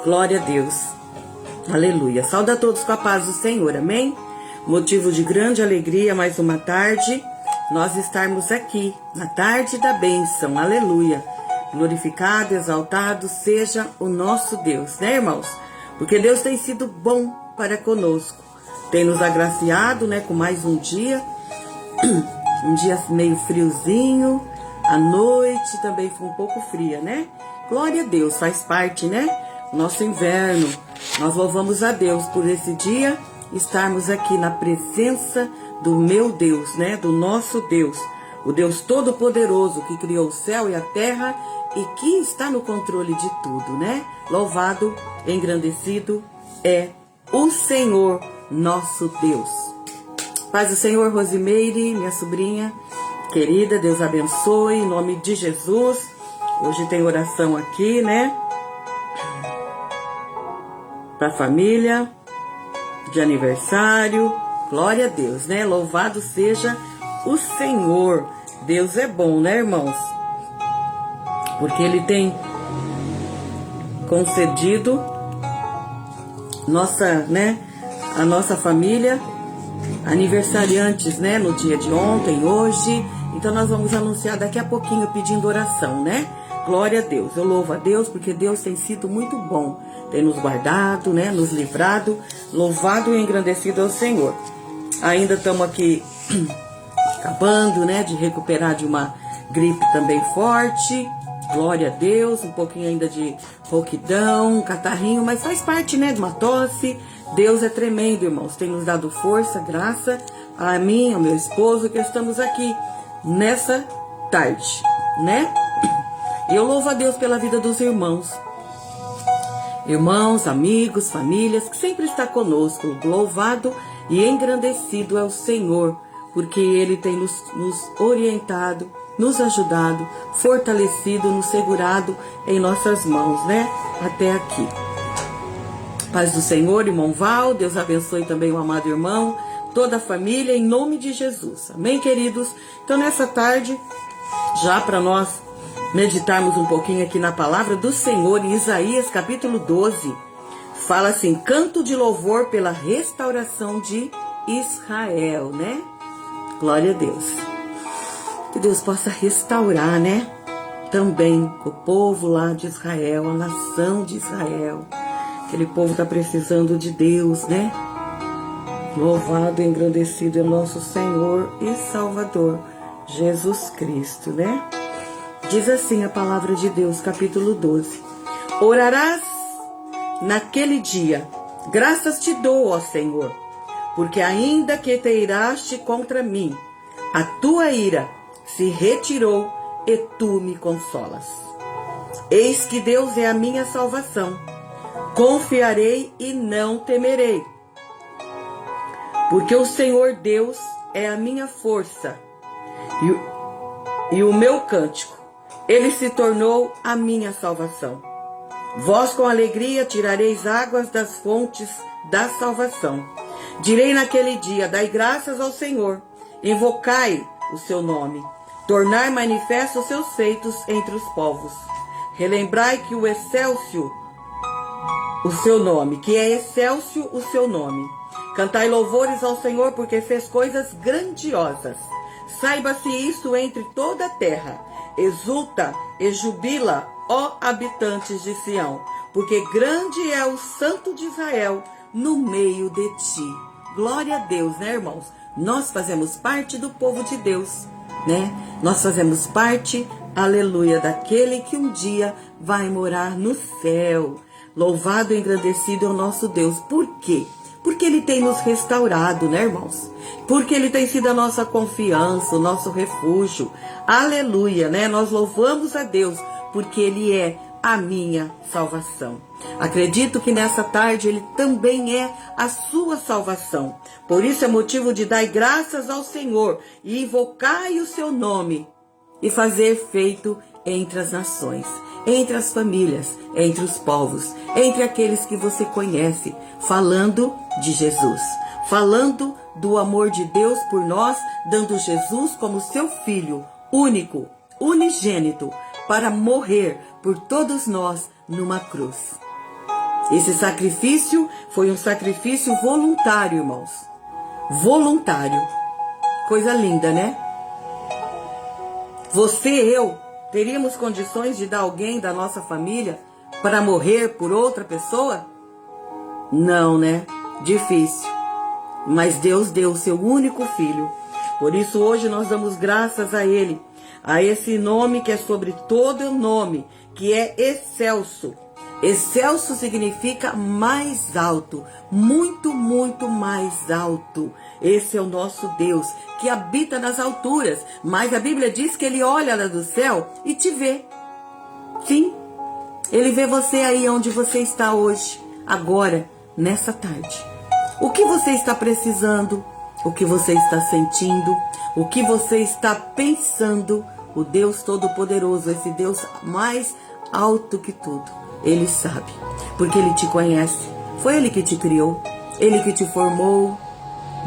Glória a Deus. Aleluia. Saúde a todos com a paz do Senhor. Amém? Motivo de grande alegria, mais uma tarde, nós estarmos aqui, na tarde da bênção. Aleluia. Glorificado, exaltado seja o nosso Deus, né, irmãos? Porque Deus tem sido bom para conosco. Tem nos agraciado, né, com mais um dia. Um dia meio friozinho. A noite também foi um pouco fria, né? Glória a Deus, faz parte, né? Nosso inverno. Nós louvamos a Deus por esse dia, estarmos aqui na presença do meu Deus, né? Do nosso Deus. O Deus Todo-Poderoso que criou o céu e a terra e que está no controle de tudo, né? Louvado, engrandecido é o Senhor, nosso Deus. Paz do Senhor, Rosimeire, minha sobrinha querida, Deus abençoe, em nome de Jesus. Hoje tem oração aqui, né? Para a família, de aniversário. Glória a Deus, né? Louvado seja o Senhor. Deus é bom, né, irmãos? Porque Ele tem concedido a nossa família aniversariantes, né? No dia de ontem, hoje. Então nós vamos anunciar daqui a pouquinho pedindo oração, né? Glória a Deus. Eu louvo a Deus porque Deus tem sido muito bom. Tem nos guardado, né? Nos livrado. Louvado e engrandecido é o Senhor. Ainda estamos aqui acabando, né? De recuperar de uma gripe também forte. Glória a Deus. Um pouquinho ainda de rouquidão, catarrinho. Mas faz parte, né? De uma tosse. Deus é tremendo, irmãos. Tem nos dado força, graça a mim, ao meu esposo, que estamos aqui nessa tarde, né? E eu louvo a Deus pela vida dos irmãos. Irmãos, amigos, famílias, que sempre está conosco. Louvado e engrandecido é o Senhor, porque Ele tem nos orientado, nos ajudado, fortalecido, nos segurado em nossas mãos, né? Até aqui. Paz do Senhor, irmão Val, Deus abençoe também o amado irmão, toda a família, em nome de Jesus. Amém, queridos? Então, nessa tarde, já para nós meditarmos um pouquinho aqui na palavra do Senhor, em Isaías capítulo 12, fala assim: canto de louvor pela restauração de Israel, né? Glória a Deus. Que Deus possa restaurar, né? Também o povo lá de Israel, a nação de Israel. Aquele povo está precisando de Deus, né? Louvado e engrandecido é nosso Senhor e Salvador, Jesus Cristo, né? Diz assim a palavra de Deus, capítulo 12. Orarás naquele dia, graças te dou, ó Senhor, porque ainda que te iraste contra mim, a tua ira se retirou e tu me consolas. Eis que Deus é a minha salvação. Confiarei e não temerei, porque o Senhor Deus é a minha força e o meu cântico. Ele se tornou a minha salvação. Vós com alegria tirareis águas das fontes da salvação. Direi naquele dia: dai graças ao Senhor, invocai o seu nome, tornai manifestos os seus feitos entre os povos. Relembrai que o excelso o seu nome, que é excelso o seu nome. Cantai louvores ao Senhor, porque fez coisas grandiosas. Saiba-se isso entre toda a terra. Exulta e jubila, ó habitantes de Sião, porque grande é o Santo de Israel no meio de ti. Glória a Deus, né, irmãos? Nós fazemos parte do povo de Deus, né? Nós fazemos parte, aleluia, daquele que um dia vai morar no céu. Louvado e engrandecido é o nosso Deus. Por quê? Porque Ele tem nos restaurado, né, irmãos? Porque Ele tem sido a nossa confiança, o nosso refúgio. Aleluia, né? Nós louvamos a Deus, porque Ele é a minha salvação. Acredito que nessa tarde Ele também é a sua salvação. Por isso é motivo de dar graças ao Senhor e invocai o seu nome e fazer feito entre as nações, entre as famílias, entre os povos, entre aqueles que você conhece, falando de Jesus, falando do amor de Deus por nós, dando Jesus como seu Filho único, unigênito, para morrer por todos nós numa cruz. Esse sacrifício foi um sacrifício voluntário, irmãos. Voluntário. Coisa linda, né? Você e eu teríamos condições de dar alguém da nossa família para morrer por outra pessoa? Não, né? Difícil. Mas Deus deu o seu único filho. Por isso hoje nós damos graças a Ele, a esse nome que é sobre todo nome, que é excelso. Excelso significa mais alto, muito, muito mais alto. Esse é o nosso Deus, que habita nas alturas, mas a Bíblia diz que Ele olha lá do céu e te vê. Sim, Ele vê você aí onde você está hoje, agora, nessa tarde. O que você está precisando, o que você está sentindo, o que você está pensando, o Deus Todo-Poderoso, esse Deus mais alto que tudo, Ele sabe, porque Ele te conhece, foi Ele que te criou, Ele que te formou,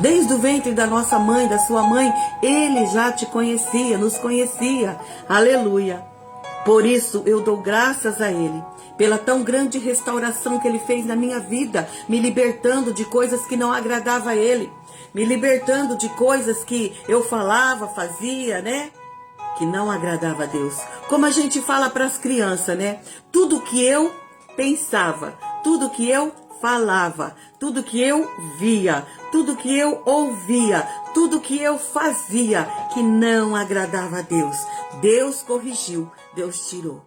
desde o ventre da nossa mãe, da sua mãe, Ele já te conhecia, nos conhecia, aleluia. Por isso eu dou graças a Ele, pela tão grande restauração que Ele fez na minha vida, me libertando de coisas que não agradavam a Ele, me libertando de coisas que eu falava, fazia, né? Que não agradava a Deus. Como a gente fala para as crianças, né? Tudo que eu pensava, tudo que eu falava, tudo que eu via, tudo que eu ouvia, tudo que eu fazia que não agradava a Deus, Deus corrigiu, Deus tirou,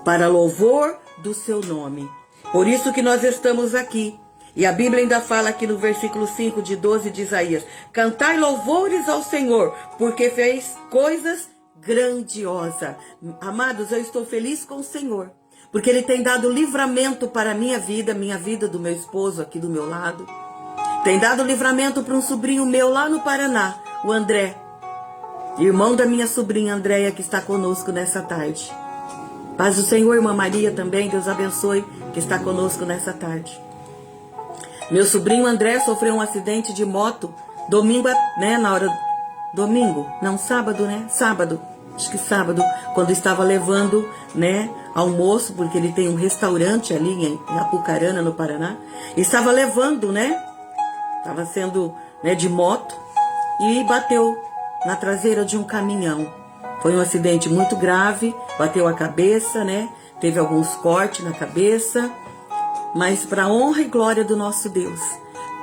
para louvor do seu nome. Por isso que nós estamos aqui. E a Bíblia ainda fala aqui no versículo 5 de 12 de Isaías: cantai louvores ao Senhor, porque fez coisas grandiosas. Amados, eu estou feliz com o Senhor, porque Ele tem dado livramento para a minha vida do meu esposo aqui do meu lado. Tem dado livramento para um sobrinho meu lá no Paraná, o André, irmão da minha sobrinha Andréia, que está conosco nessa tarde. Paz do Senhor, irmã Maria também, Deus abençoe, que está conosco nessa tarde. Meu sobrinho André sofreu um acidente de moto domingo, né, sábado, né? Sábado, acho que sábado, quando estava levando, né, almoço, porque ele tem um restaurante ali em Apucarana, no Paraná. Estava levando, né? Estava sendo, né, de moto e bateu na traseira de um caminhão. Foi um acidente muito grave, bateu a cabeça, né? Teve alguns cortes na cabeça. Mas para a honra e glória do nosso Deus,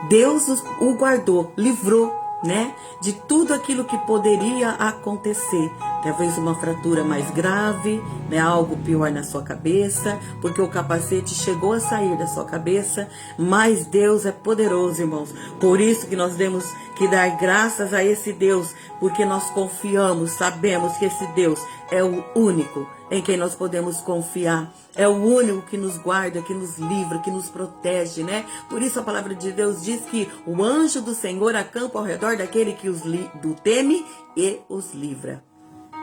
Deus o guardou, livrou, né, de tudo aquilo que poderia acontecer. Talvez uma fratura mais grave, né, algo pior na sua cabeça, porque o capacete chegou a sair da sua cabeça, mas Deus é poderoso, irmãos. Por isso que nós temos que dar graças a esse Deus, porque nós confiamos, sabemos que esse Deus é o único em quem nós podemos confiar. É o único que nos guarda, que nos livra, que nos protege, né? Por isso a palavra de Deus diz que o anjo do Senhor acampa ao redor daquele que do teme e os livra.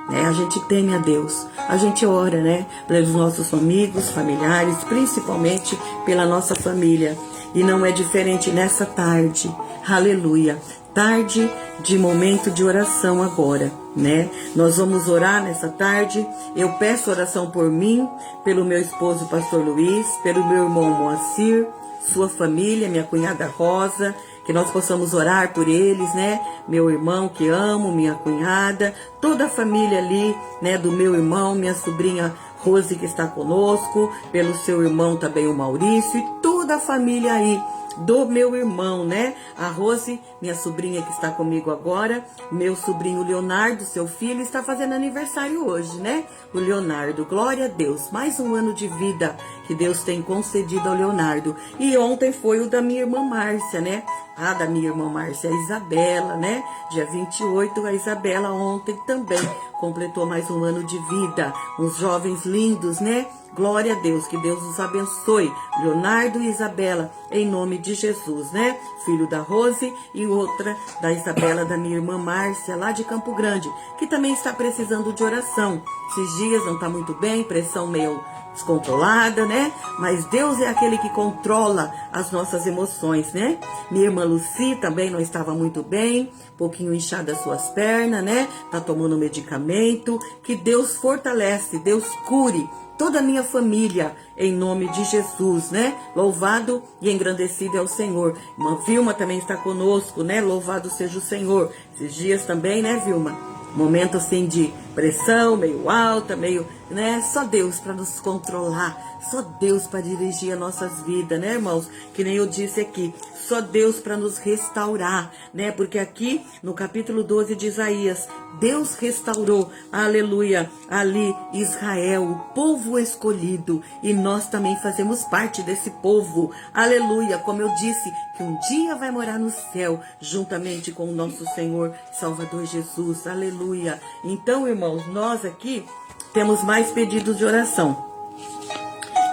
Né? A gente teme a Deus, a gente ora, né? Pelos nossos amigos, familiares, principalmente pela nossa família. E não é diferente nessa tarde, aleluia, tarde de momento de oração agora, né? Nós vamos orar nessa tarde. Eu peço oração por mim, pelo meu esposo pastor Luiz, pelo meu irmão Moacir, sua família, minha cunhada Rosa, que nós possamos orar por eles, né? Meu irmão que amo, minha cunhada, toda a família ali, né, do meu irmão, minha sobrinha Rose que está conosco, pelo seu irmão também o Maurício e toda a família aí do meu irmão, né? A Rose, minha sobrinha que está comigo agora, meu sobrinho Leonardo, seu filho, está fazendo aniversário hoje, né? O Leonardo, glória a Deus, mais um ano de vida que Deus tem concedido ao Leonardo. E ontem foi o da minha irmã Márcia, né? A da minha irmã Márcia, a Isabela, né? Dia 28, a Isabela ontem também completou mais um ano de vida. Uns jovens lindos, né? Glória a Deus, que Deus os abençoe. Leonardo e Isabela, em nome de Jesus, né? Filho da Rose e outra da Isabela, da minha irmã Márcia, lá de Campo Grande, que também está precisando de oração. Esses dias não está muito bem, pressão meio descontrolada, né? Mas Deus é aquele que controla as nossas emoções, né? Minha irmã Lucy também não estava muito bem, um pouquinho inchada as suas pernas, né? Tá tomando medicamento. Que Deus fortalece, Deus cure toda a minha família, em nome de Jesus, né? Louvado e engrandecido é o Senhor. Irmã Vilma também está conosco, né? Louvado seja o Senhor. Esses dias também, né, Vilma? Momento assim de pressão, meio alta, meio, né? Só Deus para nos controlar, só Deus para dirigir as nossas vidas, né, irmãos? Que nem eu disse aqui, só Deus para nos restaurar, né? Porque aqui no capítulo 12 de Isaías, Deus restaurou, aleluia, ali Israel, o povo escolhido, e nós também fazemos parte desse povo, aleluia. Como eu disse, que um dia vai morar no céu, juntamente com o nosso Senhor Salvador Jesus, aleluia. Então, irmãos, nós aqui temos mais pedidos de oração.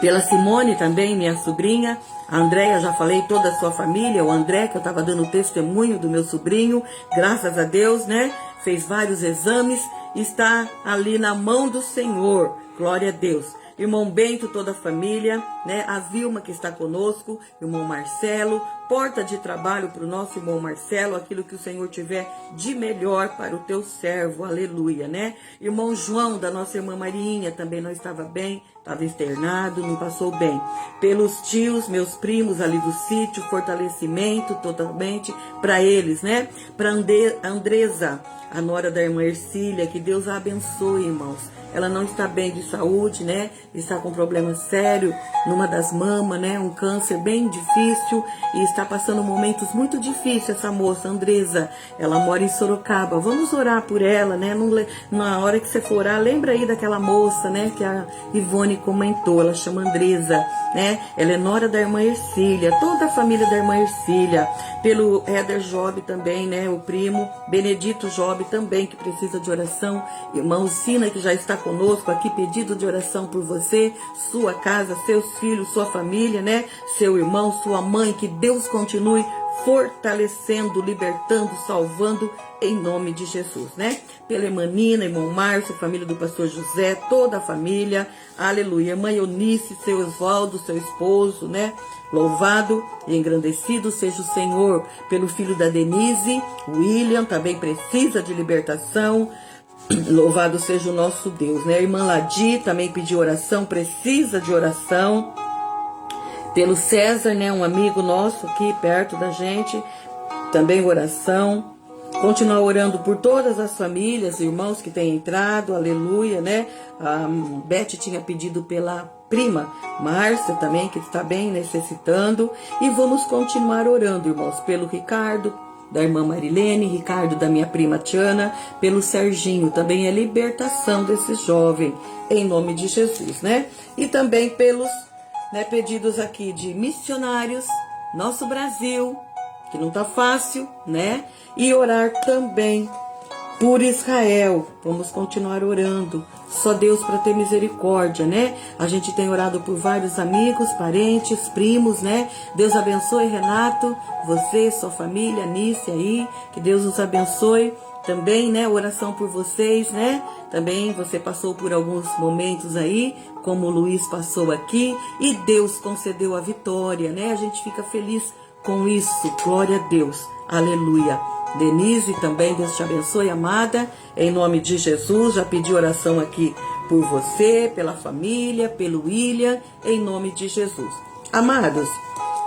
Pela Simone também, minha sobrinha, a Andréia, já falei, toda a sua família, o André, que eu estava dando testemunho do meu sobrinho, graças a Deus, né? Fez vários exames, está ali na mão do Senhor, glória a Deus. Irmão Bento, toda a família, né? A Vilma que está conosco, irmão Marcelo, porta de trabalho para o nosso irmão Marcelo, aquilo que o Senhor tiver de melhor para o teu servo, aleluia, né? Irmão João, da nossa irmã Marinha, também não estava bem, estava externado, não passou bem. Pelos tios, meus primos ali do sítio, fortalecimento totalmente para eles, né? Para Andresa, a nora da irmã Ercília, que Deus a abençoe, irmãos. Ela não está bem de saúde, né? Está com problema sério numa das mamas, né? Um câncer bem difícil e está passando momentos muito difíceis essa moça, Andresa. Ela mora em Sorocaba. Vamos orar por ela, né? Na hora que você for orar, lembra aí daquela moça, né? Que a Ivone comentou. Ela chama Andresa, né? Ela é nora da irmã Ercília. Toda a família da irmã Ercília. Pelo Éder Job também, né? O primo Benedito Job também, que precisa de oração. Irmã Sina, que já está conosco aqui, pedido de oração por você, sua casa, seus filhos, sua família, né? Seu irmão, sua mãe, que Deus continue fortalecendo, libertando, salvando, em nome de Jesus, né? Pela irmã Nina, irmão Márcio, família do pastor José, toda a família, aleluia. Irmã Eunice, seu Oswaldo, seu esposo, né? Louvado e engrandecido seja o Senhor. Pelo filho da Denise, William, também precisa de libertação. Louvado seja o nosso Deus, né? A irmã Ladi também pediu oração, precisa de oração. Pelo César, né? Um amigo nosso aqui perto da gente, também oração. Continuar orando por todas as famílias, irmãos que têm entrado, aleluia, né? A Beth tinha pedido pela prima Márcia também, que está bem necessitando. E vamos continuar orando, irmãos, pelo Ricardo, da irmã Marilene, Ricardo, da minha prima Tiana, pelo Serginho, também é libertação desse jovem, em nome de Jesus, né? E também pelos, né, pedidos aqui de missionários, nosso Brasil, que não tá fácil, né? E orar também por Israel. Vamos continuar orando. Só Deus para ter misericórdia, né? A gente tem orado por vários amigos, parentes, primos, né? Deus abençoe, Renato, você, sua família, Nícia aí. Que Deus os abençoe também, né? Oração por vocês, né? Também você passou por alguns momentos aí, como o Luiz passou aqui, e Deus concedeu a vitória, né? A gente fica feliz com isso. Glória a Deus. Aleluia. Denise também, Deus te abençoe, amada, em nome de Jesus. Já pedi oração aqui por você, pela família, pelo William, em nome de Jesus. Amados,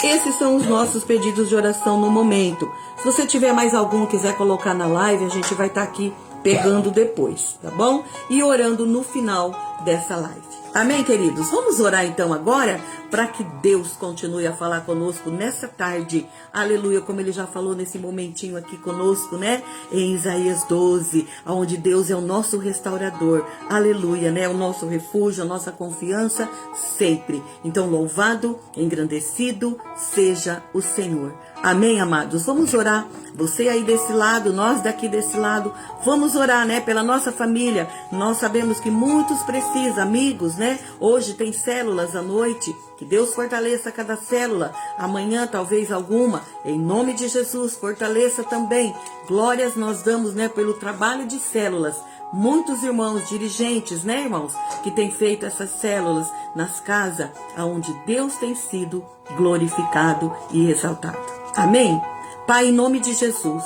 esses são os nossos pedidos de oração no momento. Se você tiver mais algum, quiser colocar na live, a gente vai estar aqui pegando depois, tá bom? E orando no final dessa live. Amém, queridos? Vamos orar então agora para que Deus continue a falar conosco nessa tarde. Aleluia, como ele já falou nesse momentinho aqui conosco, né? Em Isaías 12, onde Deus é o nosso restaurador. Aleluia, né? O nosso refúgio, a nossa confiança sempre. Então, louvado, engrandecido seja o Senhor. Amém, amados? Vamos orar. Você aí desse lado, nós daqui desse lado, vamos orar, né? Pela nossa família. Nós sabemos que muitos precisam, amigos, né? Hoje tem células à noite. Que Deus fortaleça cada célula. Amanhã, talvez alguma. Em nome de Jesus, fortaleça também. Glórias nós damos, né? Pelo trabalho de células. Muitos irmãos, dirigentes, né, irmãos? Que têm feito essas células nas casas, onde Deus tem sido glorificado e exaltado. Amém? Pai, em nome de Jesus,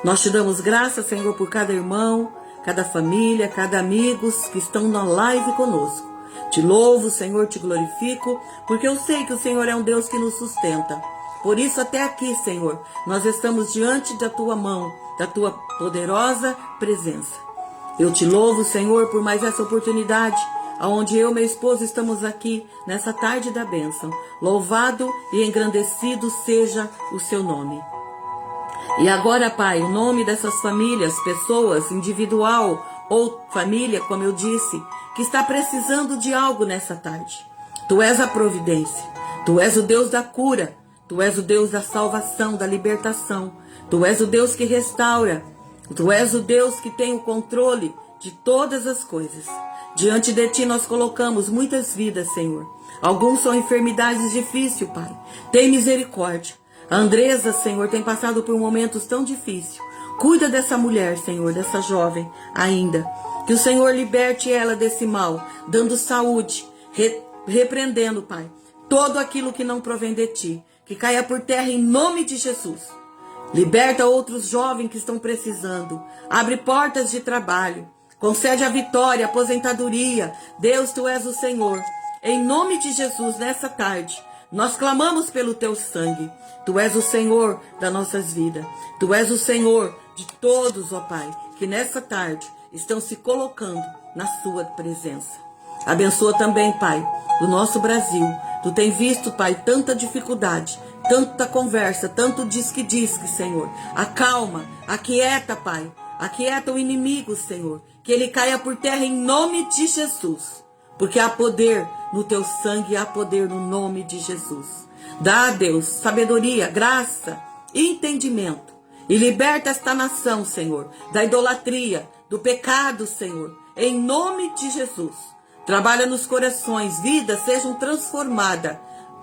nós te damos graça, Senhor, por cada irmão, cada família, cada amigos que estão na live conosco. te louvo, Senhor, te glorifico, porque eu sei que o Senhor é um Deus que nos sustenta. Por isso, até aqui, Senhor, nós estamos diante da tua mão, da tua poderosa presença. Eu te louvo, Senhor, por mais essa oportunidade, aonde eu e meu esposo estamos aqui nessa tarde da bênção. Louvado e engrandecido seja o seu nome. E agora, Pai, o nome dessas famílias, pessoas, individual ou família, como eu disse, que está precisando de algo nessa tarde. Tu és a providência, tu és o Deus da cura, tu és o Deus da salvação, da libertação, tu és o Deus que restaura, tu és o Deus que tem o controle de todas as coisas. Diante de ti nós colocamos muitas vidas, Senhor. Alguns são enfermidades difíceis, Pai. Tem misericórdia. A Andresa, Senhor, tem passado por momentos tão difíceis. Cuida dessa mulher, Senhor, dessa jovem ainda. Que o Senhor liberte ela desse mal, dando saúde, repreendendo, Pai, todo aquilo que não provém de ti. Que caia por terra em nome de Jesus. Liberta outros jovens que estão precisando. Abre portas de trabalho. Concede a vitória, a aposentadoria. Deus, tu és o Senhor. Em nome de Jesus, nessa tarde, nós clamamos pelo teu sangue. Tu és o Senhor das nossas vidas. Tu és o Senhor de todos, ó Pai, que nessa tarde estão se colocando na sua presença. Abençoa também, Pai, o nosso Brasil. Tu tem visto, Pai, tanta dificuldade, tanta conversa, tanto disque-disque, Senhor. Acalma, aquieta, Pai. Aquieta o inimigo, Senhor. Que ele caia por terra em nome de Jesus. Porque há poder no teu sangue, há poder no nome de Jesus. Dá a Deus sabedoria, graça e entendimento. E liberta esta nação, Senhor, da idolatria, do pecado, Senhor. Em nome de Jesus. Trabalha nos corações, vidas sejam transformadas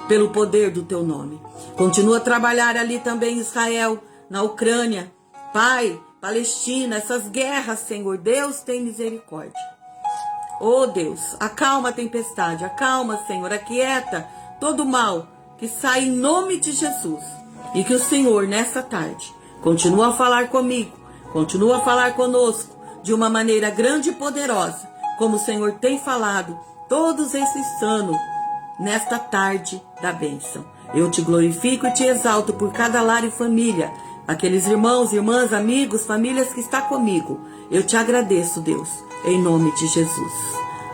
pelo poder do teu nome. Continua a trabalhar ali também em Israel, na Ucrânia. Pai, Palestina, essas guerras, Senhor, Deus tem misericórdia. Oh Deus, acalma a tempestade, acalma, Senhor, aquieta todo mal que sai em nome de Jesus. E que o Senhor, nessa tarde, continua a falar comigo, continua a falar conosco de uma maneira grande e poderosa, como o Senhor tem falado todos esses anos, nesta tarde da bênção. Eu te glorifico e te exalto por cada lar e família, aqueles irmãos, irmãs, amigos, famílias que está comigo. Eu te agradeço, Deus, em nome de Jesus.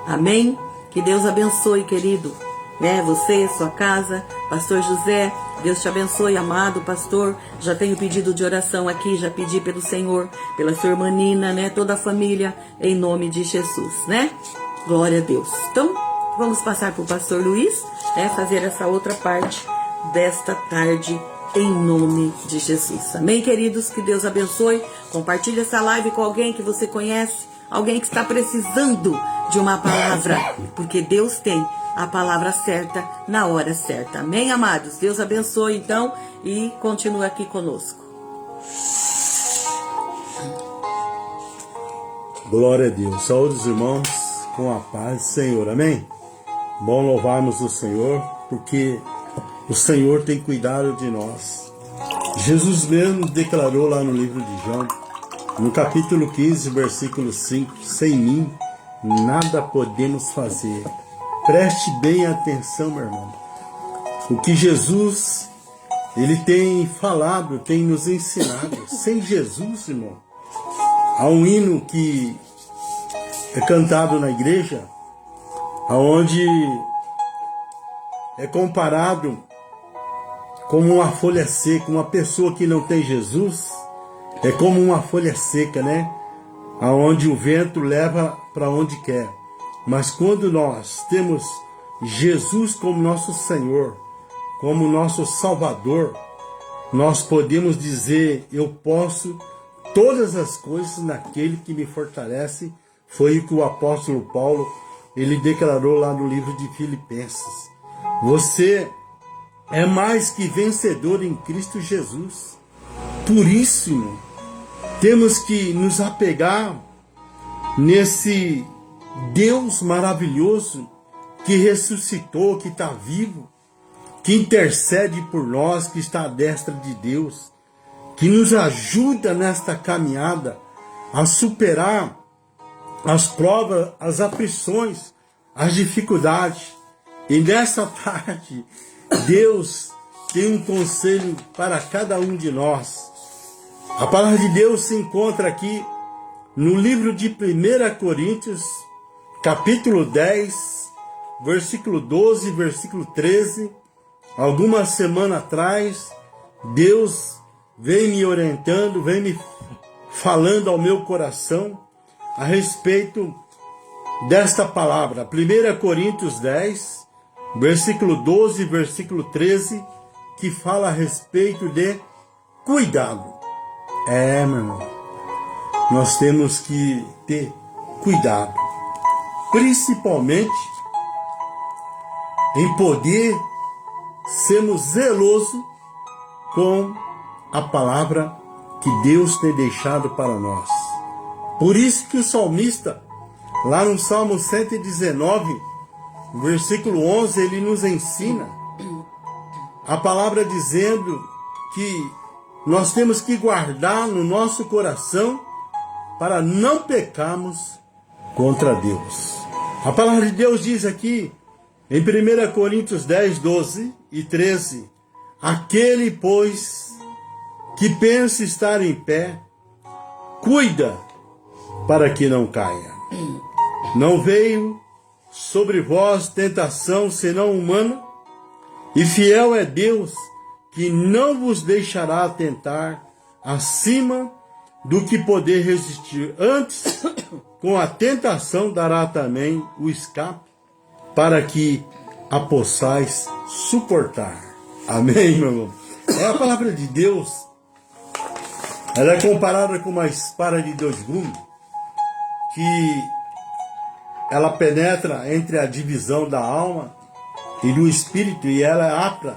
Amém? Que Deus abençoe, querido, você, sua casa, pastor José, Deus te abençoe, amado pastor. Já tenho pedido de oração aqui, já pedi pelo Senhor, pela sua irmã Nina, toda a família, em nome de Jesus, Glória a Deus. Então, vamos passar para o pastor Luiz, fazer essa outra parte desta tarde, em nome de Jesus. Amém, queridos? Que Deus abençoe. Compartilhe essa live com alguém que você conhece, alguém que está precisando de uma palavra, porque Deus tem a palavra certa na hora certa. Amém, amados? Deus abençoe, então, e continue aqui conosco. Glória a Deus. Saúde os irmãos, com a paz do Senhor. Amém? Bom louvarmos o Senhor, porque o Senhor tem cuidado de nós. Jesus mesmo declarou lá no livro de João, no capítulo 15, versículo 5, sem mim nada podemos fazer. Preste bem atenção, meu irmão. O que Jesus, ele tem falado, tem nos ensinado. Sem Jesus, irmão, há um hino que é cantado na igreja, onde é comparado como uma folha seca. Uma pessoa que não tem Jesus é como uma folha seca, aonde o vento leva para onde quer. Mas quando nós temos Jesus como nosso Senhor, como nosso Salvador, nós podemos dizer: eu posso todas as coisas naquele que me fortalece. Foi o que o apóstolo Paulo, ele declarou lá no livro de Filipenses. Você é mais que vencedor em Cristo Jesus. Por isso, irmão, temos que nos apegar nesse Deus maravilhoso que ressuscitou, que está vivo, que intercede por nós, que está à destra de Deus, que nos ajuda nesta caminhada a superar as provas, as aflições, as dificuldades. E nessa tarde, Deus tem um conselho para cada um de nós. A palavra de Deus se encontra aqui no livro de 1 Coríntios, capítulo 10, versículo 12, versículo 13. Algumas semanas atrás, Deus vem me orientando, vem me falando ao meu coração a respeito desta palavra. 1 Coríntios 10, versículo 12, versículo 13, que fala a respeito de cuidado. Meu irmão, nós temos que ter cuidado, principalmente em poder sermos zelosos com a palavra que Deus tem deixado para nós. Por isso que o salmista, lá no Salmo 119, versículo 11, ele nos ensina a palavra dizendo que nós temos que guardar no nosso coração para não pecarmos contra Deus. A palavra de Deus diz aqui, em 1 Coríntios 10, 12 e 13, aquele, pois, que pensa estar em pé, cuida para que não caia. Não veio sobre vós tentação senão humana, e fiel é Deus, que não vos deixará tentar acima do que poder resistir. Antes, com a tentação dará também o escape, para que a possais suportar. Amém, meu irmão? É a palavra de Deus. Ela é comparada com uma espada de 2 gumes, que ela penetra entre a divisão da alma e do espírito, e ela é apta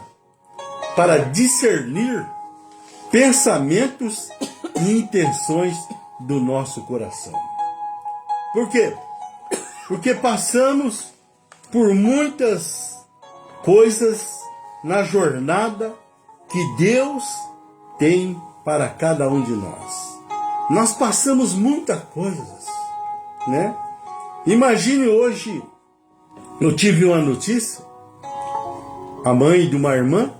para discernir pensamentos e intenções do nosso coração. Por quê? Porque passamos por muitas coisas na jornada que Deus tem para cada um de nós. Nós passamos muitas coisas, né? Imagine hoje, eu tive uma notícia, a mãe de uma irmã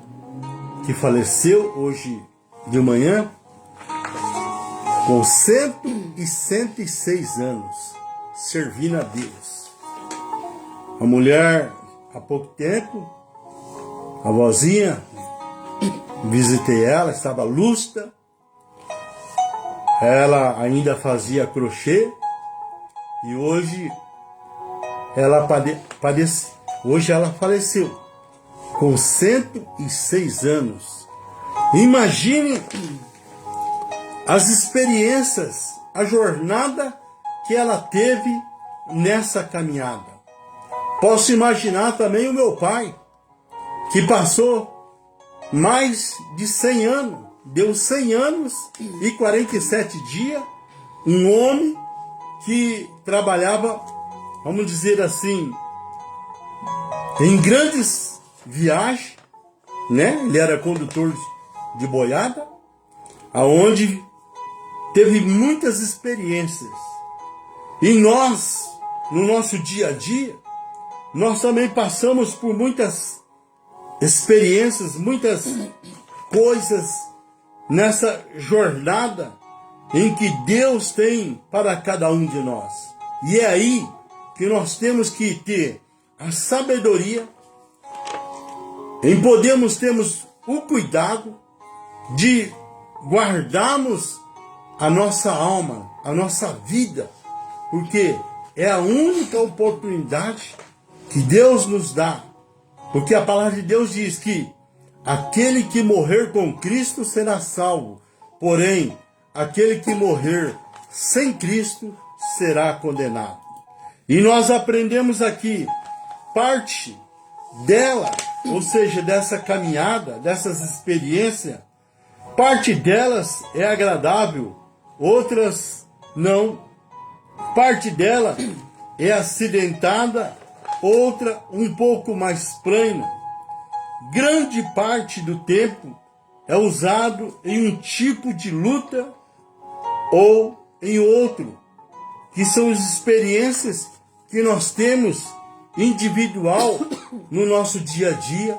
que faleceu hoje de manhã, com 106 anos, servindo a Deus. A mulher, há pouco tempo, a vozinha, visitei ela, estava lúcida, ela ainda fazia crochê, e hoje ela hoje ela faleceu, com 106 anos. Imagine as experiências, a jornada que ela teve nessa caminhada. Posso imaginar também o meu pai, que passou mais de 100 anos, deu 100 anos e 47 dias, um homem que trabalhava, vamos dizer assim, em grandes viagens, né? Ele era condutor de boiada, aonde teve muitas experiências. E nós, no nosso dia a dia, nós também passamos por muitas experiências, muitas coisas nessa jornada em que Deus tem para cada um de nós. E é aí que nós temos que ter a sabedoria, em podermos termos o cuidado de guardarmos a nossa alma, a nossa vida, porque é a única oportunidade que Deus nos dá. Porque a palavra de Deus diz que aquele que morrer com Cristo será salvo, porém, aquele que morrer sem Cristo será condenado. E nós aprendemos aqui parte dela, ou seja, dessa caminhada, dessas experiências. Parte delas é agradável, outras não. Parte dela é acidentada, outra um pouco mais plana. Grande parte do tempo é usado em um tipo de luta ou em outro, que são as experiências que nós temos individual no nosso dia a dia,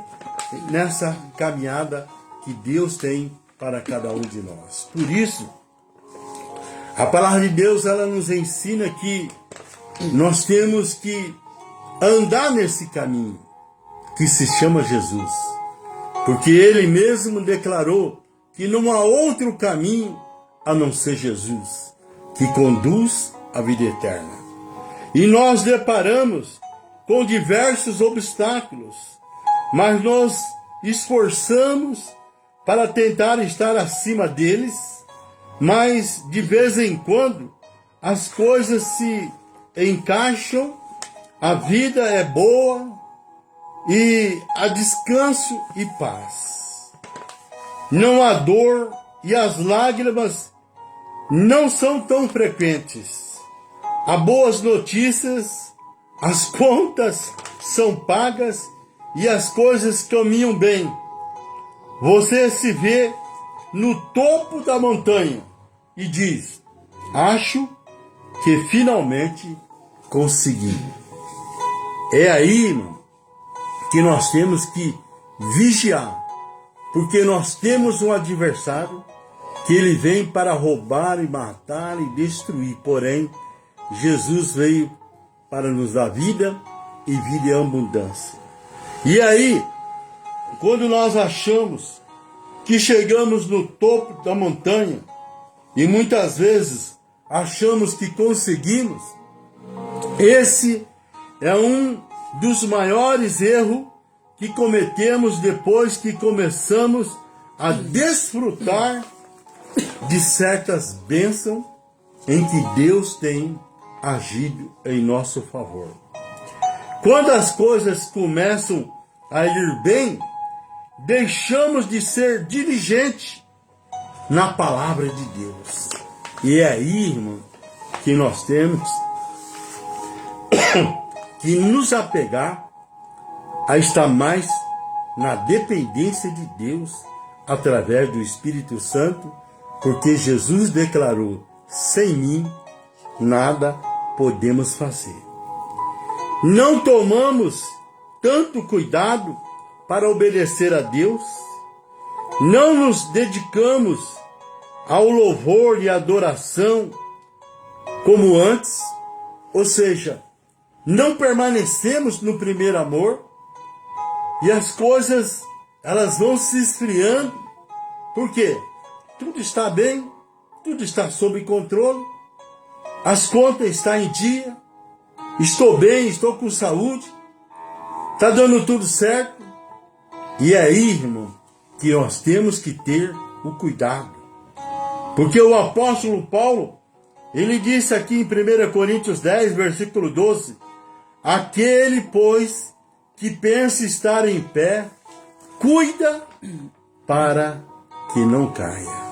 nessa caminhada que Deus tem para cada um de nós. Por isso, a palavra de Deus, ela nos ensina que nós temos que andar nesse caminho que se chama Jesus. Porque ele mesmo declarou que não há outro caminho a não ser Jesus, que conduz à vida eterna. E nós deparamos com diversos obstáculos, mas nós esforçamos para tentar estar acima deles, mas de vez em quando as coisas se encaixam, a vida é boa e há descanso e paz. Não há dor e as lágrimas não são tão frequentes. Há boas notícias, as contas são pagas e as coisas caminham bem. Você se vê no topo da montanha e diz: acho que finalmente consegui. É aí, irmão, que nós temos que vigiar, porque nós temos um adversário que ele vem para roubar e matar e destruir. Porém, Jesus veio para nos dar vida e vida em abundância. E aí, quando nós achamos que chegamos no topo da montanha e muitas vezes achamos que conseguimos, esse é um dos maiores erros que cometemos depois que começamos a desfrutar de certas bênçãos em que Deus tem agido em nosso favor. Quando as coisas começam a ir bem, deixamos de ser diligente na palavra de Deus. E é aí, irmão, que nós temos que nos apegar a estar mais na dependência de Deus através do Espírito Santo, porque Jesus declarou: sem mim nada podemos fazer. Não tomamos tanto cuidado para obedecer a Deus, não nos dedicamos ao louvor e adoração como antes, ou seja, não permanecemos no primeiro amor, e as coisas elas vão se esfriando. Por quê? Tudo está bem, tudo está sob controle, as contas estão em dia, estou bem, estou com saúde, está dando tudo certo. E é aí, irmão, que nós temos que ter o cuidado. Porque o apóstolo Paulo, ele disse aqui em 1 Coríntios 10, versículo 12, aquele, pois, que pensa estar em pé, cuida para que não caia.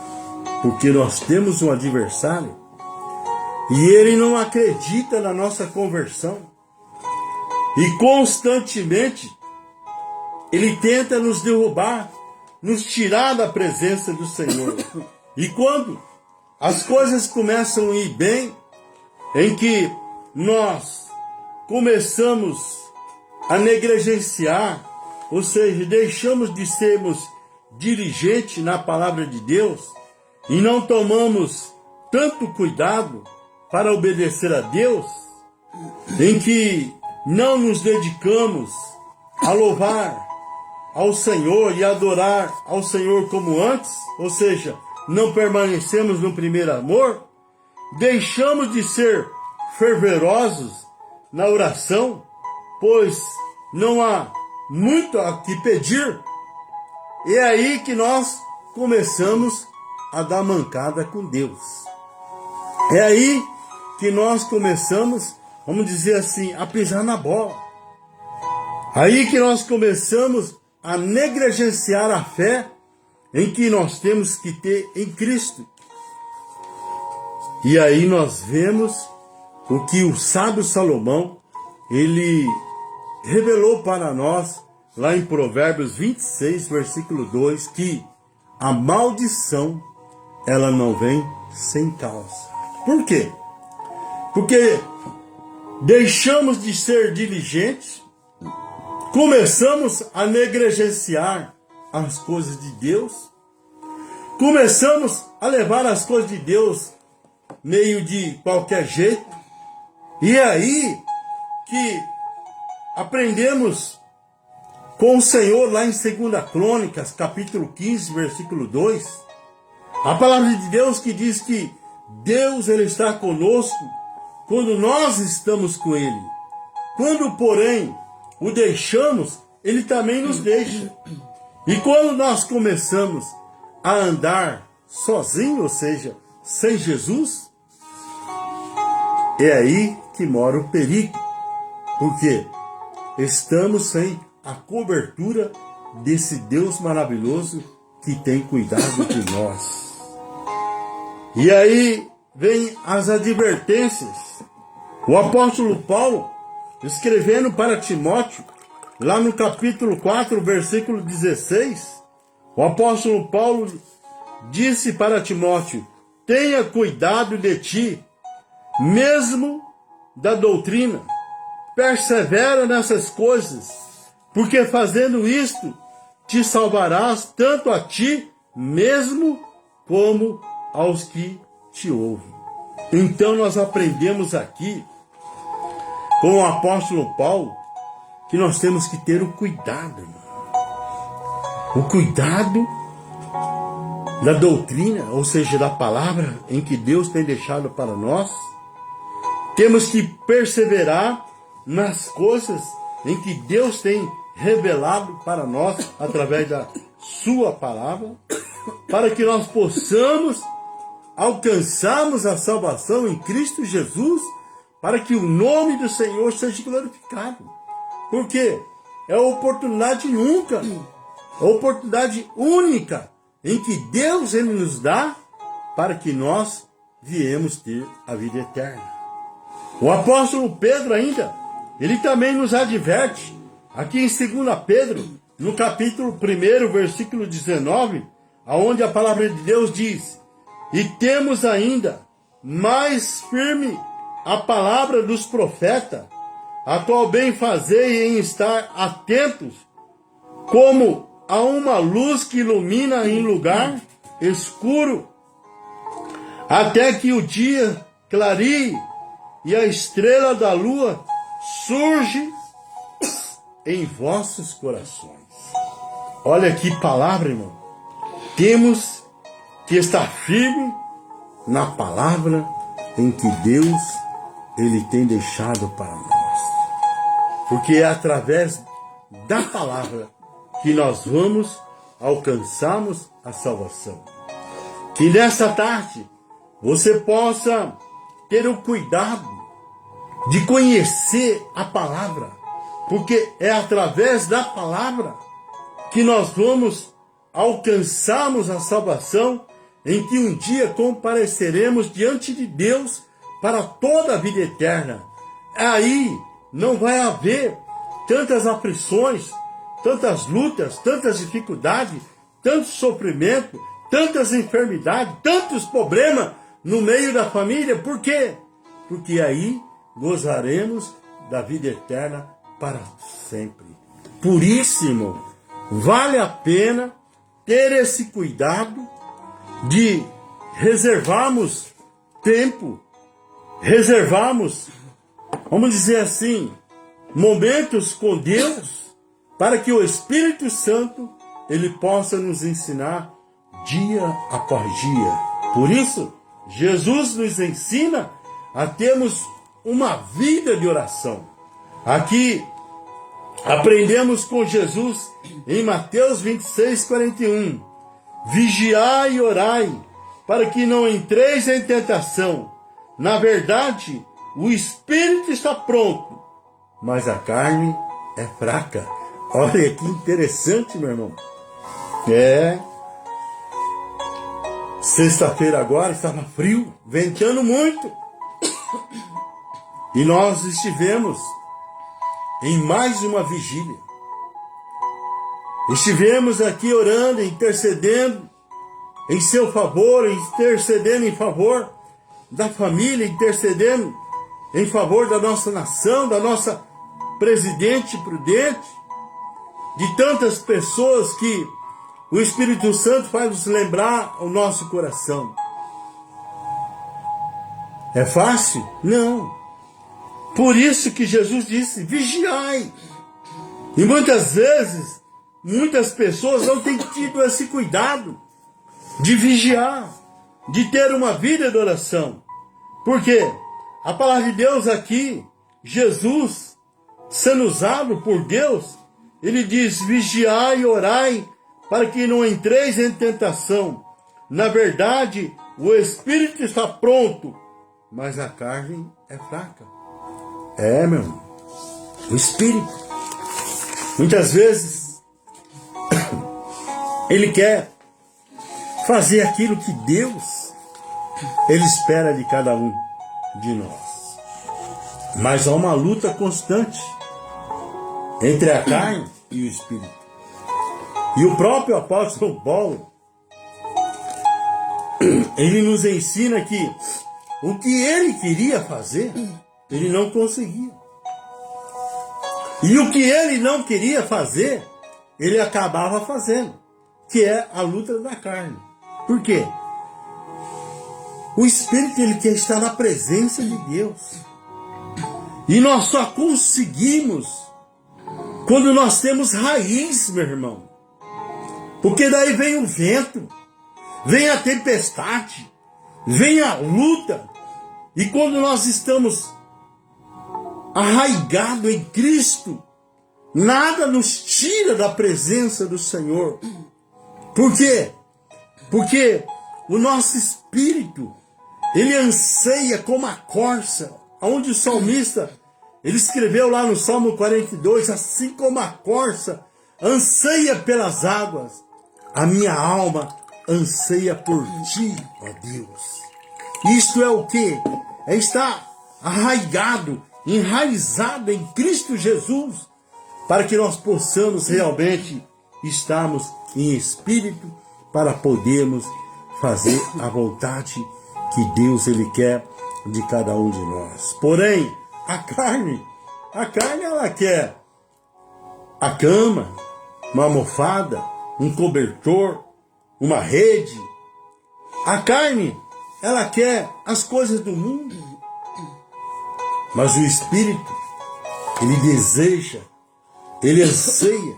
Porque nós temos um adversário e ele não acredita na nossa conversão. E constantemente ele tenta nos derrubar, nos tirar da presença do Senhor. E quando as coisas começam a ir bem, em que nós começamos a negligenciar, ou seja, deixamos de sermos diligentes na palavra de Deus e não tomamos tanto cuidado para obedecer a Deus, em que não nos dedicamos a louvar ao Senhor e adorar ao Senhor como antes, ou seja, não permanecemos no primeiro amor, deixamos de ser fervorosos na oração, pois não há muito a que pedir. É aí que nós começamos a dar mancada com Deus. É aí que nós começamos, vamos dizer assim, a pisar na bola. Aí que nós começamos a negligenciar a fé em que nós temos que ter em Cristo. E aí nós vemos o que o sábio Salomão, ele revelou para nós, lá em Provérbios 26, versículo 2, que a maldição, ela não vem sem causa. Por quê? Porque deixamos de ser diligentes, começamos a negligenciar as coisas de Deus, começamos a levar as coisas de Deus meio de qualquer jeito, e é aí que aprendemos com o Senhor lá em 2 Crônicas, capítulo 15, versículo 2, a palavra de Deus que diz que Deus ele está conosco quando nós estamos com Ele. Quando, porém, o deixamos, Ele também nos deixa. E quando nós começamos a andar sozinho, ou seja, sem Jesus, é aí que mora o perigo. Porque estamos sem a cobertura desse Deus maravilhoso que tem cuidado de nós. E aí vem as advertências. O apóstolo Paulo, escrevendo para Timóteo, lá no capítulo 4, versículo 16, o apóstolo Paulo disse para Timóteo: tenha cuidado de ti, mesmo da doutrina, persevera nessas coisas, porque fazendo isto, te salvarás tanto a ti mesmo como aos que te ouvem. Então nós aprendemos aqui com o apóstolo Paulo que nós temos que ter o cuidado, irmão. O cuidado da doutrina, ou seja, da palavra em que Deus tem deixado para nós. Temos que perseverar nas coisas em que Deus tem revelado para nós através da sua palavra, para que nós possamos alcançarmos a salvação em Cristo Jesus, para que o nome do Senhor seja glorificado. Porque é a oportunidade única, a oportunidade única em que Deus ele nos dá para que nós viemos ter a vida eterna. O apóstolo Pedro ainda, ele também nos adverte, aqui em 2 Pedro, no capítulo 1, versículo 19, aonde a palavra de Deus diz: e temos ainda mais firme a palavra dos profetas, a qual bem fazei em estar atentos, como a uma luz que ilumina em lugar escuro, até que o dia clareie e a estrela da lua surge em vossos corações. Olha que palavra, irmão. Temos que estar firme na palavra em que Deus ele tem deixado para nós. Porque é através da palavra que nós vamos alcançarmos a salvação. Que nessa tarde você possa ter o cuidado de conhecer a palavra, porque é através da palavra que nós vamos alcançarmos a salvação, em que um dia compareceremos diante de Deus para toda a vida eterna. Aí não vai haver tantas aflições, tantas lutas, tantas dificuldades, tanto sofrimento, tantas enfermidades, tantos problemas no meio da família. Por quê? Porque aí gozaremos da vida eterna para sempre. Por isso, irmão, vale a pena ter esse cuidado de reservarmos tempo, reservarmos, vamos dizer assim, momentos com Deus, para que o Espírito Santo ele possa nos ensinar dia após dia. Por isso, Jesus nos ensina a termos uma vida de oração. Aqui aprendemos com Jesus em Mateus 26, 41. Vigiai e orai, para que não entreis em tentação. Na verdade, o espírito está pronto, mas a carne é fraca. Olha que interessante, meu irmão. Sexta-feira agora estava frio, ventando muito. E nós estivemos em mais uma vigília. Estivemos aqui orando, intercedendo em seu favor, intercedendo em favor da família, intercedendo em favor da nossa nação, da nossa presidente prudente, de tantas pessoas que o Espírito Santo faz nos lembrar o nosso coração. É fácil? Não. Por isso que Jesus disse, vigiai. E muitas vezes, muitas pessoas não têm tido esse cuidado de vigiar, de ter uma vida de oração. Por quê? A palavra de Deus aqui, Jesus, sendo usado por Deus, ele diz, vigiai e orai, para que não entreis em tentação. Na verdade, o espírito está pronto, mas a carne é fraca. É, meu irmão, o espírito. Muitas vezes, ele quer fazer aquilo que Deus, ele espera de cada um de nós. Mas há uma luta constante entre a carne e o espírito. E o próprio apóstolo Paulo, ele nos ensina que o que ele queria fazer, ele não conseguia. E o que ele não queria fazer, ele acabava fazendo, que é a luta da carne. Por quê? O espírito, ele quer estar na presença de Deus. E nós só conseguimos quando nós temos raiz, meu irmão. Porque daí vem o vento, vem a tempestade, vem a luta. E quando nós estamos arraigados em Cristo, nada nos tira da presença do Senhor. Por quê? Porque o nosso espírito, ele anseia como a corça, onde o salmista, ele escreveu lá no Salmo 42, assim como a corça anseia pelas águas, a minha alma anseia por ti, ó Deus. Isto é o quê? É estar arraigado, enraizado em Cristo Jesus, para que nós possamos realmente estarmos em espírito, para podermos fazer a vontade que Deus ele quer de cada um de nós. Porém, a carne ela quer a cama, uma almofada, um cobertor, uma rede. A carne, ela quer as coisas do mundo. Mas o espírito, ele deseja, ele anseia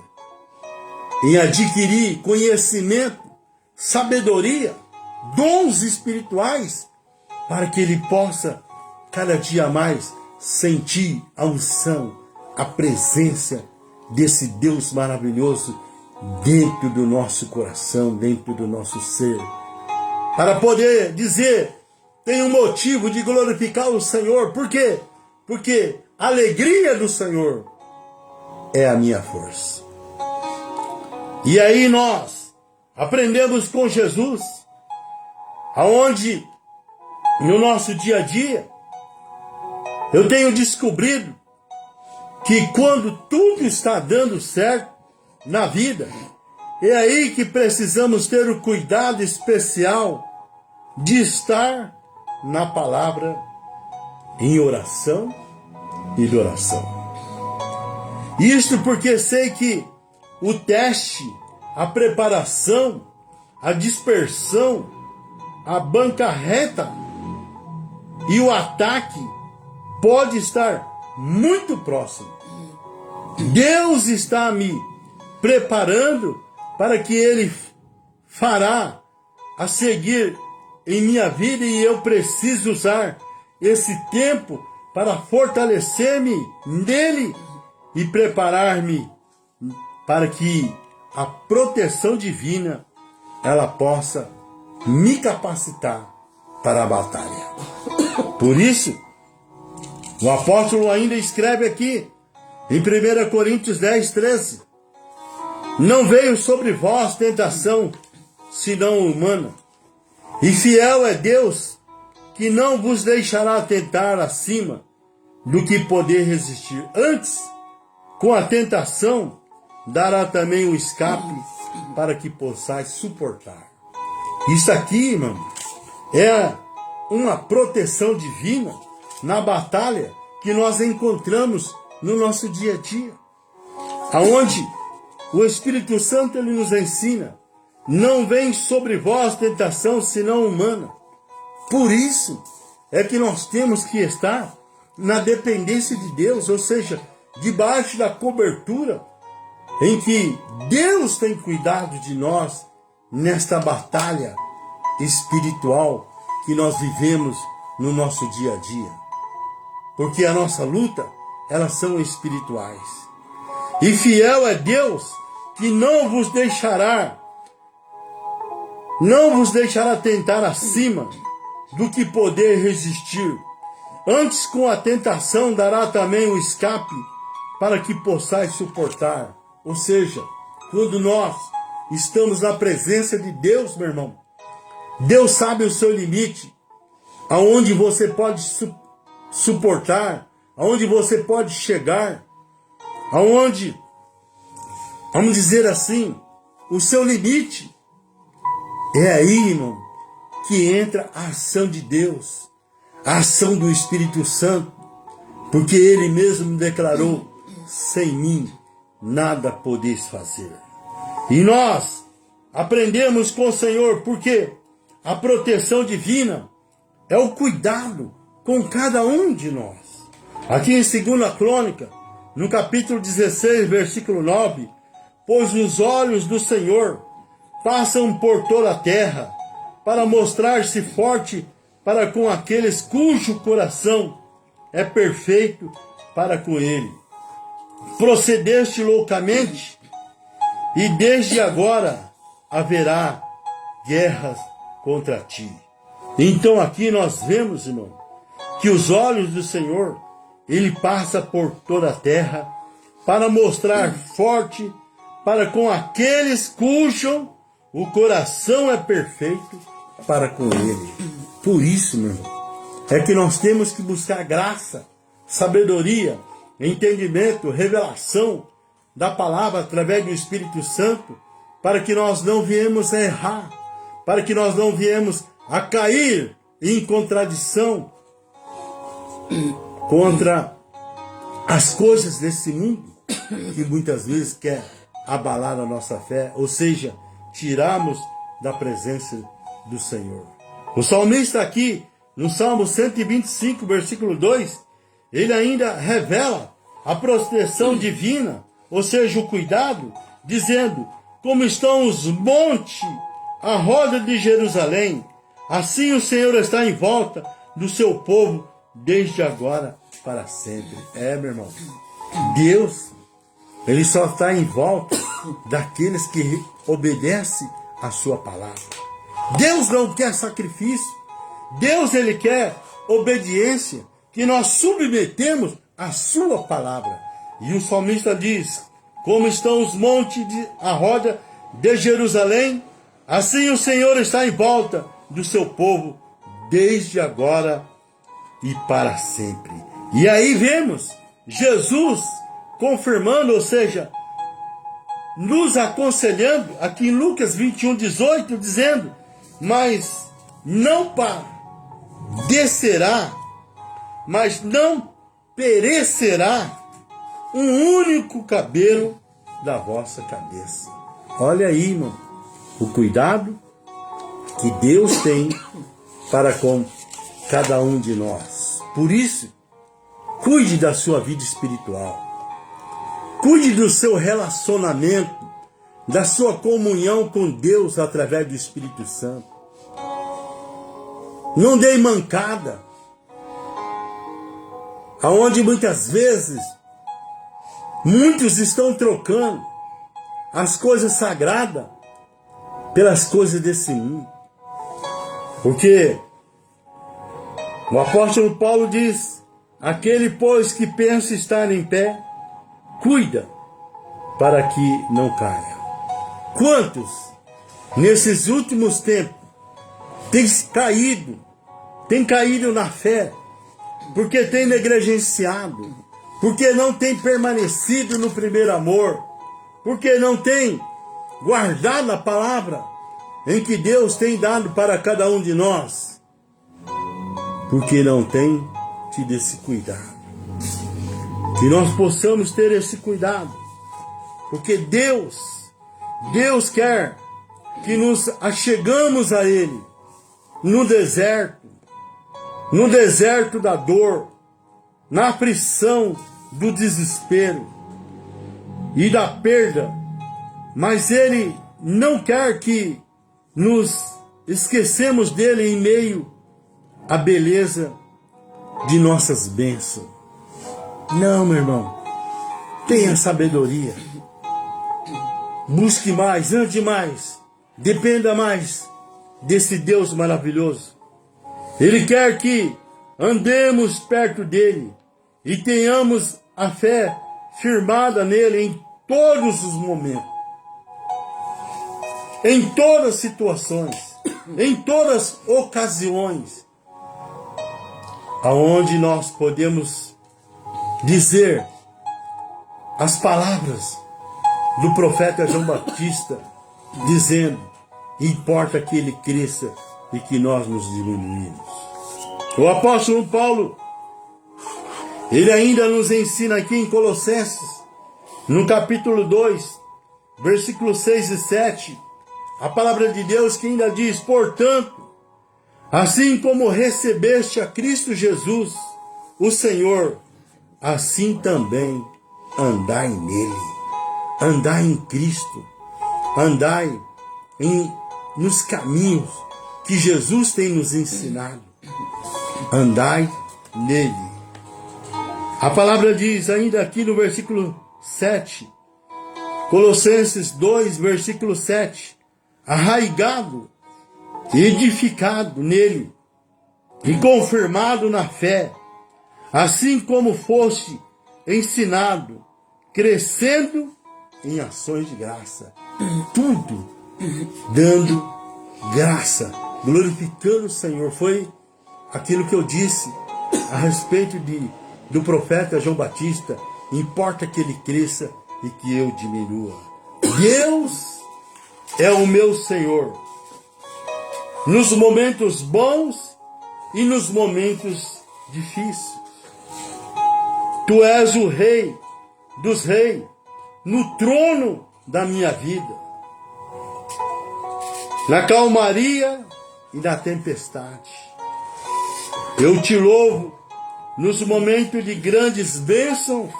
em adquirir conhecimento, sabedoria, dons espirituais, para que ele possa cada dia mais sentir a unção, a presença desse Deus maravilhoso dentro do nosso coração, dentro do nosso ser. Para poder dizer, tem um motivo de glorificar o Senhor. Por quê? Porque a alegria do Senhor é a minha força. E aí nós aprendemos com Jesus, aonde no nosso dia a dia, eu tenho descobrido que quando tudo está dando certo na vida, é aí que precisamos ter o cuidado especial de estar na palavra em oração e de oração. Isto porque sei que o teste, a preparação, a dispersão, a bancarreta e o ataque pode estar muito próximo. Deus está me preparando para que Ele fará a seguir em minha vida, e eu preciso usar esse tempo para fortalecer-me nele e preparar-me para que a proteção divina ela possa me capacitar para a batalha. Por isso, o apóstolo ainda escreve aqui em 1 Coríntios 10, 13: não veio sobre vós tentação, senão humana, e fiel é Deus, que não vos deixará tentar acima do que poder resistir. Antes, com a tentação, dará também um escape para que possais suportar. Isso aqui, irmão, é uma proteção divina na batalha que nós encontramos no nosso dia a dia, aonde o Espírito Santo ele nos ensina: não vem sobre vós tentação senão humana. Por isso é que nós temos que estar na dependência de Deus, ou seja, debaixo da cobertura em que Deus tem cuidado de nós nesta batalha espiritual que nós vivemos no nosso dia a dia. Porque a nossa luta, elas são espirituais. E fiel é Deus que não vos deixará tentar acima do que poder resistir. Antes, com a tentação, dará também o escape para que possais suportar. Ou seja, quando nós estamos na presença de Deus, meu irmão, Deus sabe o seu limite, aonde você pode suportar, aonde você pode chegar, aonde, vamos dizer assim, o seu limite. É aí, irmão, que entra a ação de Deus, a ação do Espírito Santo, porque Ele mesmo declarou: sem mim nada podeis fazer. E nós aprendemos com o Senhor, porque a proteção divina é o cuidado com cada um de nós. Aqui em 2 Crônica, no capítulo 16, versículo 9, pois os olhos do Senhor passam por toda a terra, para mostrar-se forte para com aqueles cujo coração é perfeito para com Ele. Procedeste loucamente, e desde agora haverá guerras contra ti. Então aqui nós vemos, irmão, que os olhos do Senhor, Ele passa por toda a terra para mostrar forte para com aqueles cujo o coração é perfeito para com Ele. Por isso, meu irmão, é que nós temos que buscar graça, sabedoria, entendimento, revelação da palavra através do Espírito Santo, para que nós não viemos a errar, para que nós não viemos a cair em contradição contra as coisas desse mundo, que muitas vezes quer abalar a nossa fé, ou seja, tirarmos da presença do Senhor. O salmista aqui, no Salmo 125, versículo 2, ele ainda revela a proteção divina, ou seja, o cuidado, dizendo: como estão os montes à roda de Jerusalém, assim o Senhor está em volta do seu povo, desde agora para sempre. Meu irmão, Deus, Ele só está em volta daqueles que obedecem a sua palavra. Deus não quer sacrifício. Deus, Ele quer obediência, que nós submetemos a sua palavra. E o salmista diz: como estão os montes à roda de Jerusalém, assim o Senhor está em volta do seu povo, desde agora e para sempre. E aí vemos Jesus confirmando, ou seja, nos aconselhando, aqui em Lucas 21, 18, dizendo: mas não descerá, mas não perecerá um único cabelo da vossa cabeça. Olha aí, irmão, o cuidado que Deus tem para com cada um de nós. Por isso, cuide da sua vida espiritual. Cuide do seu relacionamento, da sua comunhão com Deus através do Espírito Santo. Não dê mancada, aonde muitas vezes muitos estão trocando as coisas sagradas pelas coisas desse mundo. Porque o apóstolo Paulo diz: aquele, pois, que pensa estar em pé, cuida para que não caia. Quantos, nesses últimos tempos, têm caído na fé, porque têm negligenciado, porque não têm permanecido no primeiro amor, porque não têm guardado a palavra em que Deus tem dado para cada um de nós, porque não têm desfrute desse cuidado. Que nós possamos ter esse cuidado. Porque Deus quer que nos achegamos a Ele no deserto da dor, na aflição do desespero e da perda. Mas Ele não quer que nos esquecemos dele em meio à beleza de nossas bênçãos. Não, meu irmão. Tenha sabedoria. Busque mais, ande mais. Dependa mais desse Deus maravilhoso. Ele quer que andemos perto dele e tenhamos a fé firmada nele em todos os momentos. Em todas as situações, em todas as ocasiões, aonde nós podemos dizer as palavras do profeta João Batista, dizendo: importa que ele cresça e que nós nos diminuímos. O apóstolo Paulo, ele ainda nos ensina aqui em Colossenses, no capítulo 2, versículos 6 e 7, a palavra de Deus que ainda diz: portanto, assim como recebeste a Cristo Jesus, o Senhor, assim também andai nele. Andai em Cristo. Andai nos caminhos que Jesus tem nos ensinado. Andai nele. A palavra diz ainda aqui no versículo 7, Colossenses 2, versículo 7, arraigado, edificado nele e confirmado na fé, assim como foste ensinado, crescendo em ações de graça. Tudo dando graça, glorificando o Senhor. Foi aquilo que eu disse a respeito do profeta João Batista: importa que ele cresça e que eu diminua. Deus é o meu Senhor, nos momentos bons e nos momentos difíceis. Tu és o Rei dos Reis, no trono da minha vida, na calmaria e na tempestade. Eu te louvo nos momentos de grandes bênçãos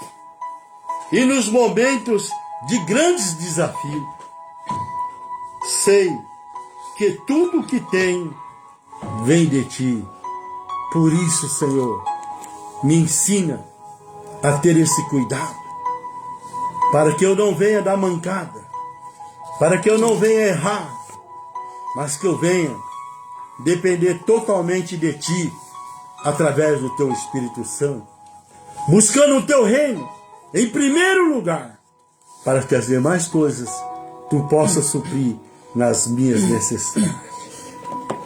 e nos momentos de grandes desafios. Sei que tudo que tenho vem de ti. Por isso, Senhor, me ensina a ter esse cuidado, para que eu não venha dar mancada, para que eu não venha errar, mas que eu venha depender totalmente de ti, através do teu Espírito Santo, buscando o teu reino em primeiro lugar, para que as demais coisas tu possas suprir nas minhas necessidades.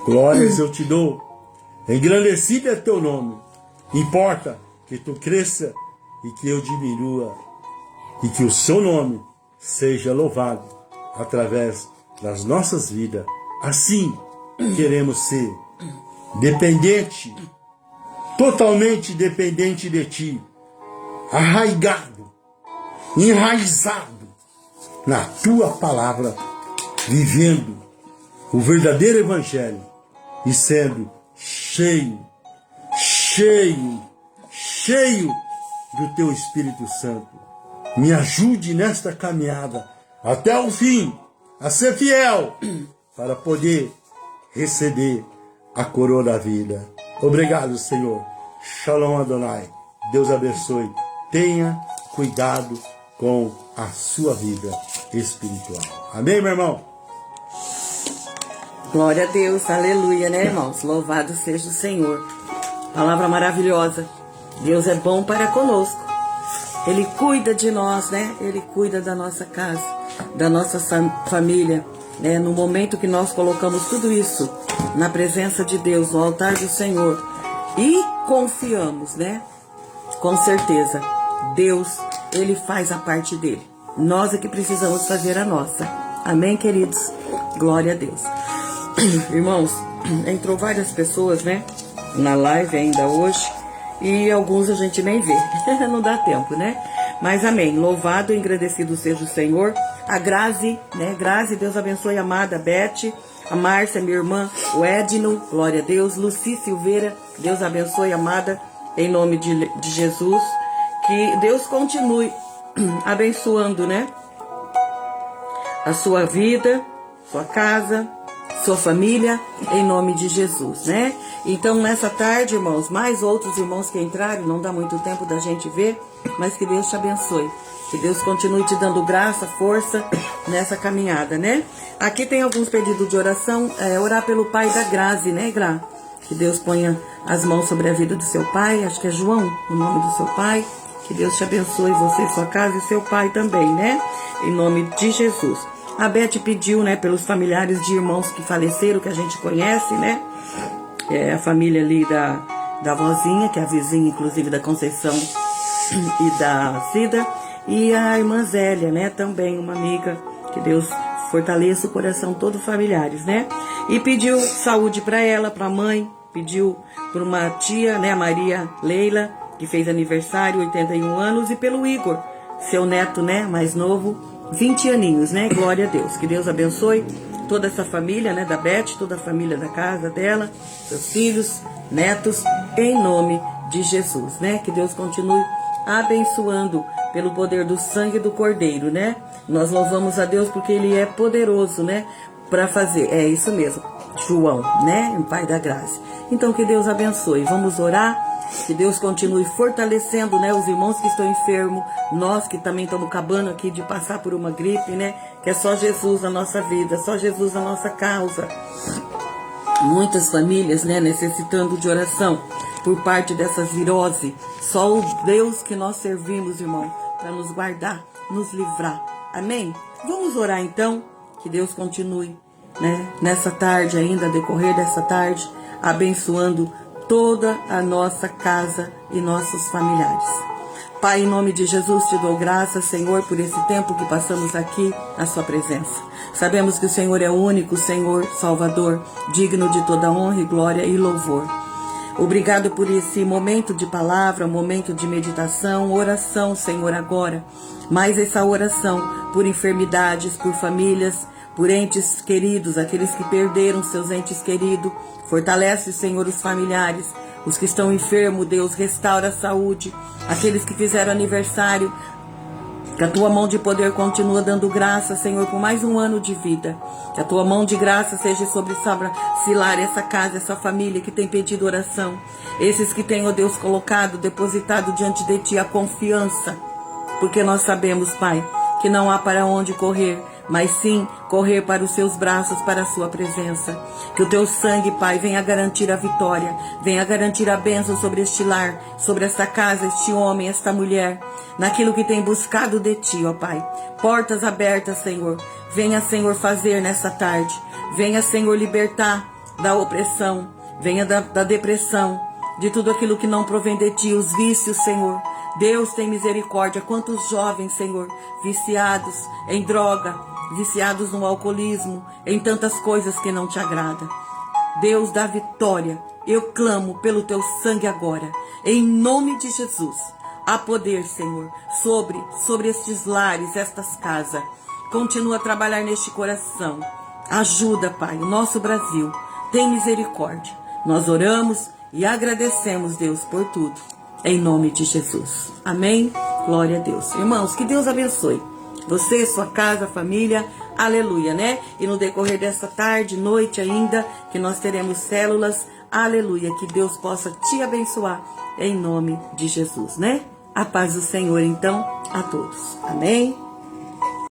Glórias eu te dou, engrandecido é teu nome. Importa que tu cresça e que eu diminua, e que o seu nome seja louvado através das nossas vidas. Assim queremos ser dependente, totalmente dependente de ti, arraigado, enraizado na tua palavra, vivendo o verdadeiro evangelho e sendo cheio do teu Espírito Santo. Me ajude nesta caminhada até o fim, a ser fiel, para poder receber a coroa da vida. Obrigado, Senhor. Shalom Adonai. Deus abençoe. Tenha cuidado com a sua vida espiritual. Amém, meu irmão? Glória a Deus, aleluia, né, irmãos? Louvado seja o Senhor. Palavra maravilhosa. Deus é bom para conosco. Ele cuida de nós, né? Ele cuida da nossa casa, da nossa família, né? No momento que nós colocamos tudo isso na presença de Deus, no altar do Senhor, e confiamos, né? Com certeza, Deus, Ele faz a parte dele. Nós é que precisamos fazer a nossa. Amém, queridos? Glória a Deus. Irmãos, entrou várias pessoas, né? Na live ainda hoje. e alguns a gente nem vê, não dá tempo, né? Mas amém, louvado e engrandecido seja o Senhor. A Grazi, né? Grazi, Deus abençoe a amada Beth, a Márcia, minha irmã, o Edno, glória a Deus, Luci Silveira, Deus abençoe a amada, em nome de Jesus. Que Deus continue abençoando, né? A sua vida, sua casa, sua família, em nome de Jesus, né? Então, nessa tarde, irmãos, mais outros irmãos que entraram, não dá muito tempo da gente ver, mas que Deus te abençoe. Que Deus continue te dando graça, força nessa caminhada, né? Aqui tem alguns pedidos de oração, orar pelo pai da Grazi, né, Gra? Que Deus ponha as mãos sobre a vida do seu pai, acho que é João, o nome do seu pai. Que Deus te abençoe, você, sua casa e seu pai também, né? Em nome de Jesus. A Beth pediu, né, pelos familiares de irmãos que faleceram, que a gente conhece, né? É a família ali da vozinha, que é a vizinha, inclusive, da Conceição e da Cida. E a irmã Zélia, né? Também uma amiga. Que Deus fortaleça o coração todo familiares, né? E pediu saúde para ela, para a mãe. Pediu por uma tia, né? A Maria Leila, que fez aniversário, 81 anos. E pelo Igor, seu neto, né? Mais novo, 20 aninhos, né? Glória a Deus. Que Deus abençoe toda essa família, né? Da Beth, toda a família da casa dela, seus filhos, netos, em nome de Jesus, né? Que Deus continue abençoando pelo poder do sangue do Cordeiro, né? Nós louvamos a Deus porque Ele é poderoso, né? Para fazer, é isso mesmo, João, né? O pai da Graça. Então que Deus abençoe. Vamos orar. Que Deus continue fortalecendo, né, os irmãos que estão enfermos, nós que também estamos acabando aqui de passar por uma gripe, né, que é só Jesus na nossa vida, só Jesus na nossa causa. Muitas famílias, né, necessitando de oração por parte dessas virose. Só o Deus que nós servimos, irmão, para nos guardar, nos livrar. Amém? Vamos orar então, que Deus continue, né, nessa tarde ainda, decorrer dessa tarde, abençoando toda a nossa casa e nossos familiares. Pai, em nome de Jesus, te dou graças, Senhor, por esse tempo que passamos aqui na sua presença. Sabemos que o Senhor é o único Senhor, Salvador, digno de toda honra e glória e louvor. Obrigado por esse momento de palavra, momento de meditação, oração, Senhor, agora. Mais essa oração por enfermidades, por famílias, por entes queridos, aqueles que perderam seus entes queridos. Fortalece, Senhor, os familiares, os que estão enfermos, Deus, restaura a saúde. Aqueles que fizeram aniversário, que a tua mão de poder continua dando graça, Senhor, por mais um ano de vida. Que a tua mão de graça seja sobre Silar, essa casa, essa família que tem pedido oração. Esses que têm, ó Deus, colocado, depositado diante de ti a confiança. Porque nós sabemos, Pai, que não há para onde correr, mas sim correr para os seus braços, para a sua presença. Que o teu sangue, Pai, venha garantir a vitória, venha garantir a bênção sobre este lar, sobre esta casa, este homem, esta mulher, naquilo que tem buscado de ti, ó Pai. Portas abertas, Senhor. Venha, Senhor, fazer nessa tarde. Venha, Senhor, libertar da opressão, venha da depressão, de tudo aquilo que não provém de ti, os vícios, Senhor. Deus tem misericórdia. Quantos jovens, Senhor, viciados em droga, viciados no alcoolismo, em tantas coisas que não te agradam. Deus da vitória, eu clamo pelo teu sangue agora, em nome de Jesus. Há poder, Senhor, sobre estes lares, estas casas. Continua a trabalhar neste coração. Ajuda, Pai, o nosso Brasil. Tem misericórdia. Nós oramos e agradecemos, Deus, por tudo. Em nome de Jesus. Amém? Glória a Deus. Irmãos, que Deus abençoe você, sua casa, família. Aleluia, né? E no decorrer dessa tarde, noite ainda, que nós teremos células. Aleluia. Que Deus possa te abençoar em nome de Jesus, né? A paz do Senhor, então, a todos. Amém?